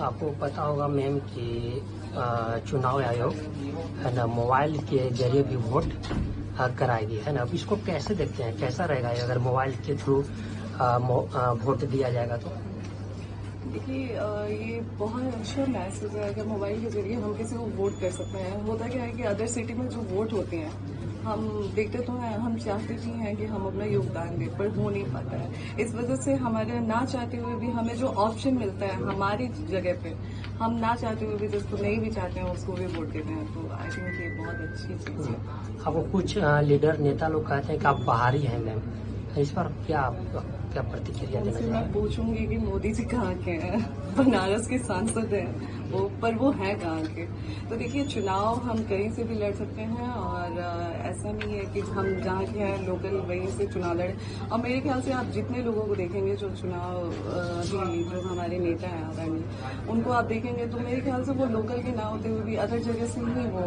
आपको पता होगा मैम कि चुनाव आयोग है ना मोबाइल के जरिए भी वोट कराएगी है ना। अब इसको कैसे देखते हैं, कैसा रहेगा ये अगर मोबाइल के थ्रू वोट दिया जाएगा तो? देखिए ये बहुत अच्छा मैसेज है। अगर मोबाइल के जरिए हम किसी को वोट कर सकते हैं। होता क्या है कि अदर सिटी में जो वोट होते हैं हम देखते तो हैं, हम चाहते भी हैं कि हम अपना योगदान दें, पर हो नहीं पाता है। इस वजह से हमारे ना चाहते हुए भी हमें जो ऑप्शन मिलता है हमारी जगह पे, हम ना चाहते हुए भी जिसको नहीं भी चाहते हैं उसको भी वोट देते हैं। तो आई थिंक ये बहुत अच्छी चीज है। अब कुछ लीडर नेता लोग कहते हैं कि आप बाहरी हैं मैम, इस पर क्या प्रतिक्रिया देना उनसे मैं पूछूंगी कि मोदी जी कहाँ के हैं? बनारस के सांसद हैं वो, पर वो हैं कहाँ के? तो देखिए चुनाव हम कहीं से भी लड़ सकते हैं और ऐसा नहीं है कि हम जहाँ के हैं लोकल वहीं से चुनाव लड़े। और मेरे ख्याल से आप जितने लोगों को देखेंगे जो चुनाव जो हमारे नेता हैं आदरणीय, उनको आप देखेंगे तो मेरे ख्याल से वो लोकल के ना होते हुए भी अदर जगह से ही वो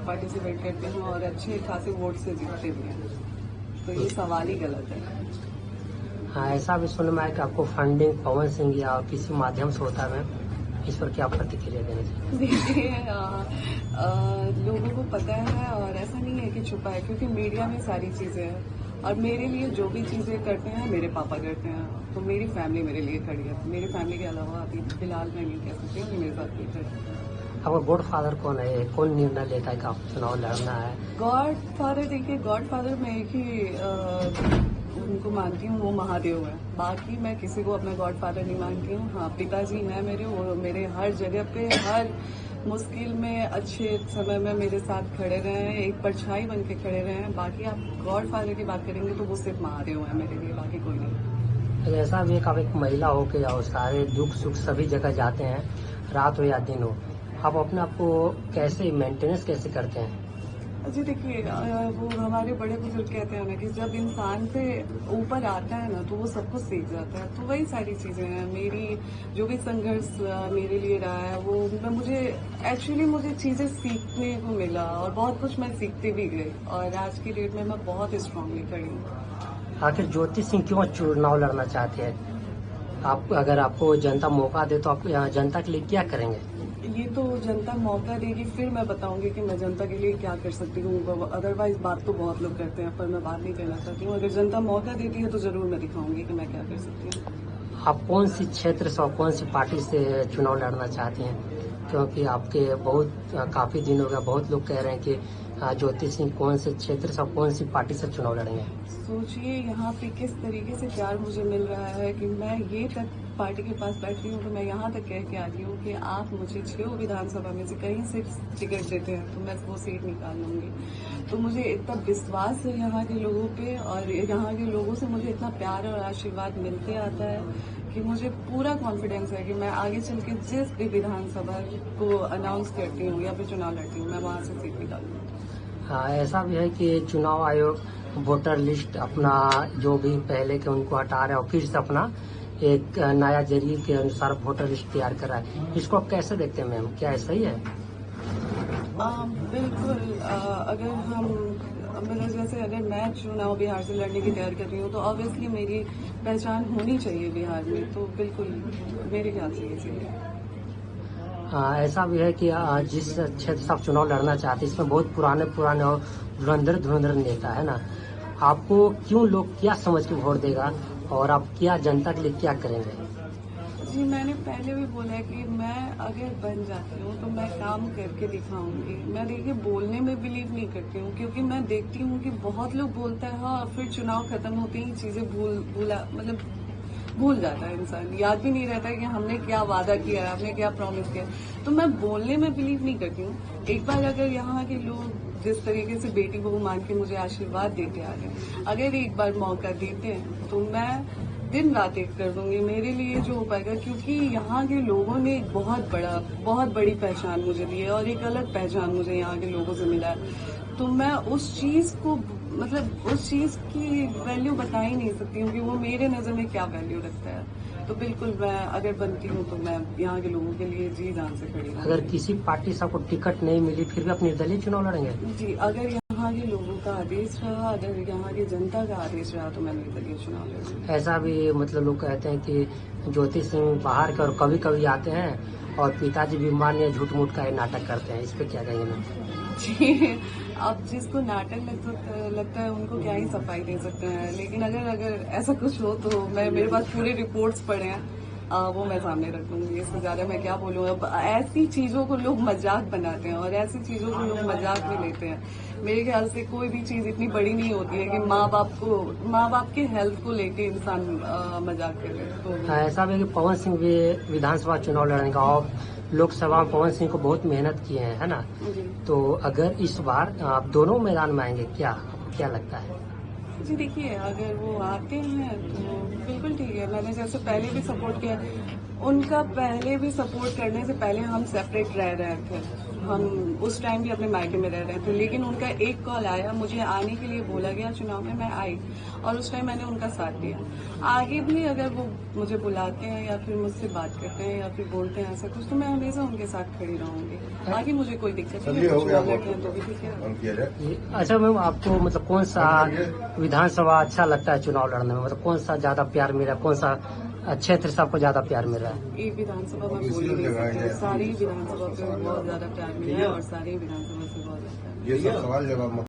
पार्टिसिपेट करते हैं और अच्छे खासे वोट से जीतते भी हैं। तो ये सवाल ही गलत है। हाँ, ऐसा भी सुनने में आया कि आपको फंडिंग पवन सिंह या किसी माध्यम से होता है मैम, इस पर क्या प्रतिक्रिया देना चाहिए? देखिए लोगों को पता है और ऐसा नहीं है कि छुपा है, क्योंकि मीडिया में सारी चीजें हैं और मेरे लिए जो भी चीजें करते हैं मेरे पापा करते हैं, तो मेरी फैमिली मेरे लिए खड़ी है। मेरी फैमिली के अलावा अभी फिलहाल मैं नहीं कह सकती हूँ कि मेरे साथ कोई खड़ा है। आपका गॉड फादर कौन है, कौन निर्णय लेता है कि आप चुनाव लड़ना है? गॉड फादर, देखिए गॉड फादर मैं एक ही उनको मानती हूँ, वो महादेव है। बाकी मैं किसी को अपना गॉड फादर नहीं मानती हूँ। हाँ, पिताजी हैं मेरे, वो मेरे हर जगह पे, हर मुश्किल में, अच्छे समय में मेरे साथ खड़े रहे हैं, एक परछाई बन के खड़े रहे हैं। बाकी आप गॉड फादर की बात करेंगे तो वो सिर्फ महादेव है मेरे लिए, बाकी कोई नहीं। ऐसा भी आप एक महिला हो के और सारे दुख सुख सभी जगह जाते हैं, रात हो या दिन हो, आप अपने आप को कैसे मेंटेनेंस कैसे करते हैं? जी देखिए वो हमारे बड़े बुजुर्ग कहते हैं ना कि जब इंसान पे ऊपर आता है ना तो वो सब कुछ सीख जाता है। तो वही सारी चीजें हैं। मेरी जो भी संघर्ष मेरे लिए रहा है वो मुझे चीजें सीखने को मिला और बहुत कुछ मैं सीखती भी गई और आज की डेट में मैं बहुत स्ट्रांगली खड़ी हूँ। आखिर ज्योति सिंह क्यों चुनाव लड़ना चाहते हैं? आप अगर आपको जनता मौका दे तो आप जनता के लिए क्या करेंगे? ये तो जनता मौका देगी फिर मैं बताऊंगी कि मैं जनता के लिए क्या कर सकती हूँ। अदरवाइज बात तो बहुत लोग करते हैं पर मैं बात नहीं करना चाहती हूँ। अगर जनता मौका देती है तो जरूर मैं दिखाऊंगी कि मैं क्या कर सकती हूँ। आप कौन सी क्षेत्र से और कौन सी पार्टी से चुनाव लड़ना चाहती हैं? क्योंकि आपके काफी दिन हो गया, बहुत लोग कह रहे हैं कि ज्योति सिंह कौन से क्षेत्र से और कौन सी पार्टी से चुनाव लड़ेंगे? सोचिए यहाँ पे किस तरीके से प्यार मुझे मिल रहा है कि मैं ये तक पार्टी के पास बैठी हूँ तो मैं यहाँ तक कह के आती हूँ कि आप मुझे 6 विधानसभा में से कहीं से टिकट देते हैं तो मैं वो सीट निकाल लूंगी। तो मुझे इतना विश्वास है यहाँ के लोगों पे और यहाँ के लोगों से मुझे इतना प्यार और आशीर्वाद मिलते आता है कि मुझे पूरा कॉन्फिडेंस है कि मैं आगे चल के जिस भी विधानसभा को अनाउंस करती हूँ या फिर चुनाव लड़ती हूँ मैं वहाँ से सीट निकालूंगी। हाँ, ऐसा भी है कि चुनाव आयोग वोटर लिस्ट अपना जो भी पहले के उनको हटा रहे और फिर से अपना एक नया जरिए के अनुसार वोटर लिस्ट तैयार कर रहा है, इसको आप कैसे देखते हैं मैम, क्या ऐसा ही है? बिल्कुल। अगर हम मतलब जैसे अगर मैं चुनाव बिहार से लड़ने की तैयारी कर रही हूँ तो ऑब्वियसली मेरी पहचान होनी चाहिए बिहार में, तो बिल्कुल मेरे ख्याल से ये चाहिए। ऐसा भी है कि जिस क्षेत्र से आप चुनाव लड़ना चाहते हैं इसमें बहुत पुराने और धुरंधर नेता है ना, आपको क्यों लोग क्या समझ के वोट देगा और आप क्या जनता के लिए क्या करेंगे? जी मैंने पहले भी बोला है कि मैं अगर बन जाती हूँ तो मैं काम करके दिखाऊंगी। मैं देखिए बोलने में बिलीव नहीं करती हूँ क्योंकि मैं देखती हूँ कि बहुत लोग बोलता है हाँ, फिर चुनाव खत्म होते ही चीजें भूल जाता है इंसान, याद भी नहीं रहता है कि हमने क्या वादा किया है, हमने क्या प्रॉमिस किया। तो मैं बोलने में बिलीव नहीं करती हूँ। एक बार अगर यहाँ के लोग जिस तरीके से बेटी बहू मान के मुझे आशीर्वाद देते आ गए, अगर एक बार मौका देते हैं तो मैं दिन रात एक कर दूंगी मेरे लिए जो हो पाएगा, क्योंकि यहाँ के लोगों ने एक बहुत बड़ी पहचान मुझे दी है और एक अलग पहचान मुझे यहाँ के लोगों से मिला है। तो मैं उस चीज की वैल्यू बता ही नहीं सकती हूँ कि वो मेरे नजर में क्या वैल्यू रखता है। तो बिल्कुल मैं अगर बनती हूँ तो मैं यहाँ के लोगों के लिए जी जान से खड़ी हूँ। अगर किसी पार्टी से आपको टिकट नहीं मिली फिर भी आप निर्दलीय चुनाव लड़ेंगे? जी, अगर यहाँ के लोगों का आदेश रहा, अगर यहाँ की जनता का आदेश रहा तो मैं नहीं करी चुनाव लड़ूंगी। ऐसा भी मतलब लोग कहते हैं कि ज्योति सिंह बाहर के और कभी कभी आते हैं और पिताजी बीमार या झूठ मूठ का ये नाटक करते हैं, इस पे क्या कहेंगे ना? जी, अब जिसको नाटक लगता है उनको क्या ही सफाई दे सकते हैं, लेकिन अगर ऐसा कुछ हो तो मेरे पास पूरे रिपोर्ट्स पड़े हैं, वो मैं सामने रखूंगी। इससे ज्यादा मैं क्या बोलूँ। अब ऐसी चीजों को लोग मजाक बनाते हैं और ऐसी चीजों को लोग मजाक में लेते हैं। मेरे ख्याल से कोई भी चीज इतनी बड़ी नहीं होती है कि माँ बाप के हेल्थ को लेके इंसान मजाक करे। तो ऐसा भी है कि पवन सिंह भी विधानसभा चुनाव लड़ने का, और लोकसभा में पवन सिंह को बहुत मेहनत किए हैं, है ना? जी तो अगर इस बार आप दोनों मैदान में आएंगे, क्या लगता है? जी, देखिए अगर वो आते हैं तो बिल्कुल ठीक है। मैंने जैसे पहले भी सपोर्ट किया, उनका पहले भी सपोर्ट करने से पहले हम सेपरेट रह रहे थे, हम उस टाइम भी अपने मायके में रह रहे थे, लेकिन उनका एक कॉल आया, मुझे आने के लिए बोला गया चुनाव में, मैं आई और उस टाइम मैंने उनका साथ दिया। आगे भी अगर वो मुझे बुलाते हैं या फिर मुझसे बात करते हैं या फिर बोलते हैं ऐसा कुछ, तो मैं हमेशा उनके साथ खड़ी रहूंगी। आगे मुझे कोई दिक्कत नहीं है, चुनाव लड़ते हैं तो भी ठीक है। अच्छा मैम, आपको मतलब कौन सा विधानसभा अच्छा लगता है चुनाव लड़ने में? मतलब कौन सा ज्यादा प्यार मिला, कौन सा क्षेत्र से आपको ज्यादा प्यार मिल रहा है? एक विधानसभा में बोल ही नहीं सकते, सारी विधानसभा पे बहुत ज्यादा प्यार मिला है और सारी विधानसभा से बहुत ज्यादा ये सब सवाल जवाब